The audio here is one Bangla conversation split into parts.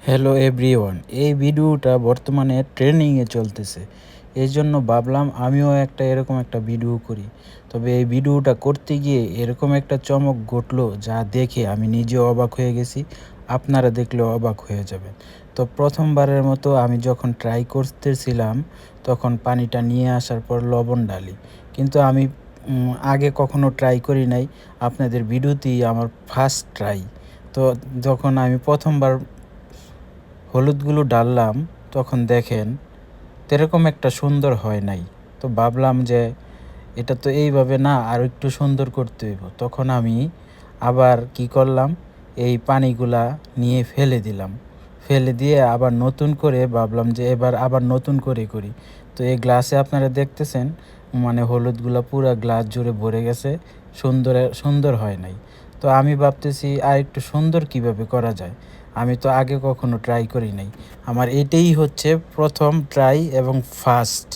হ্যালো এভরিওয়ান, এই ভিডিওটা বর্তমানে ট্রেন্ডিংয়ে চলতেছে। এই জন্য ভাবলাম আমিও এরকম একটা ভিডিও করি। তবে এই ভিডিওটা করতে গিয়ে এরকম একটা চমক ঘটলো যা দেখে আমি নিজেও অবাক হয়ে গেছি। আপনারা দেখলেও অবাক হয়ে যাবেন। তো প্রথমবারের মতো আমি যখন ট্রাই করতেছিলাম তখন পানিটা নিয়ে আসার পর লবণ ঢালি। কিন্তু আমি আগে কখনো ট্রাই করি নাই। আপনাদের ভিডিওতেই আমার ফার্স্ট ট্রাই। তো যখন আমি প্রথমবার হলুদগুলো ঢাললাম তখন দেখেন এরকম একটা সুন্দর হয় নাই। তো ভাবলাম যে এটা তো এইভাবে না, আরও একটু সুন্দর করতে হইব। তখন আমি আবার কি করলাম, এই পানিগুলা নিয়ে ফেলে দিলাম। ফেলে দিয়ে আবার নতুন করে ভাবলাম যে এবার আবার নতুন করে করি। তো এই গ্লাসে আপনারা দেখতেছেন মানে হলুদগুলা পুরা গ্লাস জুড়ে ভরে গেছে। সুন্দর হয় নাই। তো আমি ভাবতেছি আর একটু সুন্দর কিভাবে করা যায়। আমি তো আগে কখনো ট্রাই করি নাই। আমার এটাই হচ্ছে প্রথম ট্রাই এবং ফার্স্ট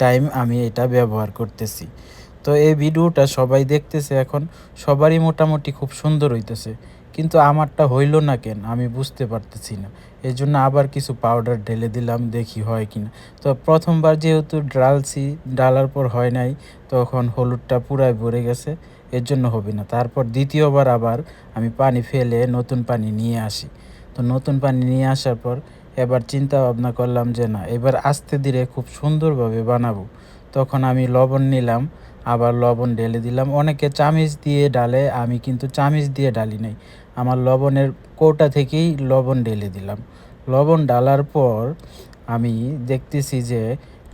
টাইম আমি এটা ব্যবহার করতেছি। তো এই ভিডিওটা সবাই দেখতেছে এখন, সবারই মোটামুটি খুব সুন্দর হইতেছে। কিন্তু আমারটা হইল না কেন আমি বুঝতে পারতেছি না। এই জন্য আবার কিছু পাউডার ঢেলে দিলাম, দেখি হয় কি না। তো প্রথমবার যেহেতু ঢালছি, ঢালার পর হয় নাই, তখন হলুদটা পুরাই ভরে গেছে, এর জন্য হবে না। তারপর দ্বিতীয়বার আবার আমি পানি ফেলে নতুন পানি নিয়ে আসি। তো নতুন পানি নিয়ে আসার পর এবার চিন্তা ভাবনা করলাম যে না, এবার আস্তে ধীরে খুব সুন্দরভাবে বানাবো। তখন আমি লবণ নিলাম, আবার লবণ ঢেলে দিলাম। অনেকে চামিচ দিয়ে ডালে, আমি কিন্তু চামিচ দিয়ে ডালি নাই। আমার লবণের কৌটা থেকেই লবণ ঢেলে দিলাম। লবণ ঢালার পর আমি দেখতেছি যে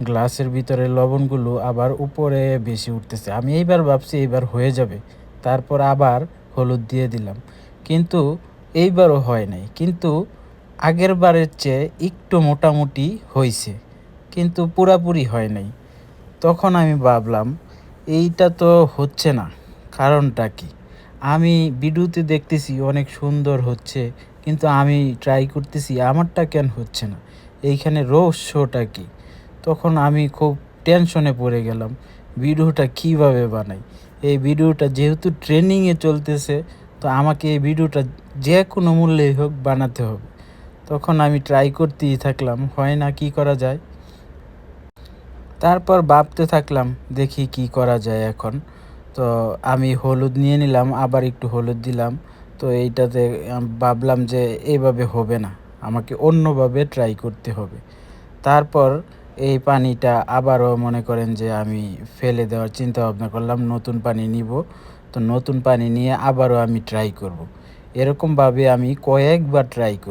গ্লাসের ভিতরে লবণগুলো আবার উপরে বেশি উঠতেছে। আমি এইবার ভাবছি এইবার হয়ে যাবে। তারপর আবার হলুদ দিয়ে দিলাম। কিন্তু এইবারও হয় নাই। কিন্তু আগের বারের চেয়ে একটু মোটামুটি হইছে। কিন্তু পুরাপুরি হয় নাই। তখন আমি ভাবলাম এইটা তো হচ্ছে না, কারণটা কি? আমি ভিডিওতে দেখতেছি অনেক সুন্দর হচ্ছে, কিন্তু আমি ট্রাই করতেছি আমারটা কেন হচ্ছে না? এইখানে রহস্যটা কি? তখন আমি খুব টেনশনে পড়ে গেলাম। ভিডিওটা কিভাবে বানাই? এই ভিডিওটা যেহেতু ট্রেন্ডিংয়ে চলতেছে, তো আমাকে এই ভিডিওটা যে কোনো মূল্যেই হোক বানাতে হবে। তখন আমি ট্রাই করতেই থাকলাম, হয় না, কি করা যায়? তারপর ভাবতে থাকলাম দেখি কি করা যায় এখন। তো আমি হলুদ নিয়ে নিলাম, আবার একটু হলুদ দিলাম। তো এইটাতে ভাবলাম যে এইভাবে হবে না, আমাকে অন্যভাবে ট্রাই করতে হবে। তারপর এই পানিটা আবারও মনে করেন যে আমি ফেলে দেওয়ার চিন্তা ভাবনা করলাম, নতুন পানি নিব। তো নতুন পানি নিয়ে আবারও আমি ট্রাই করব। এরকমভাবে আমি কয়েকবার ট্রাই করছি।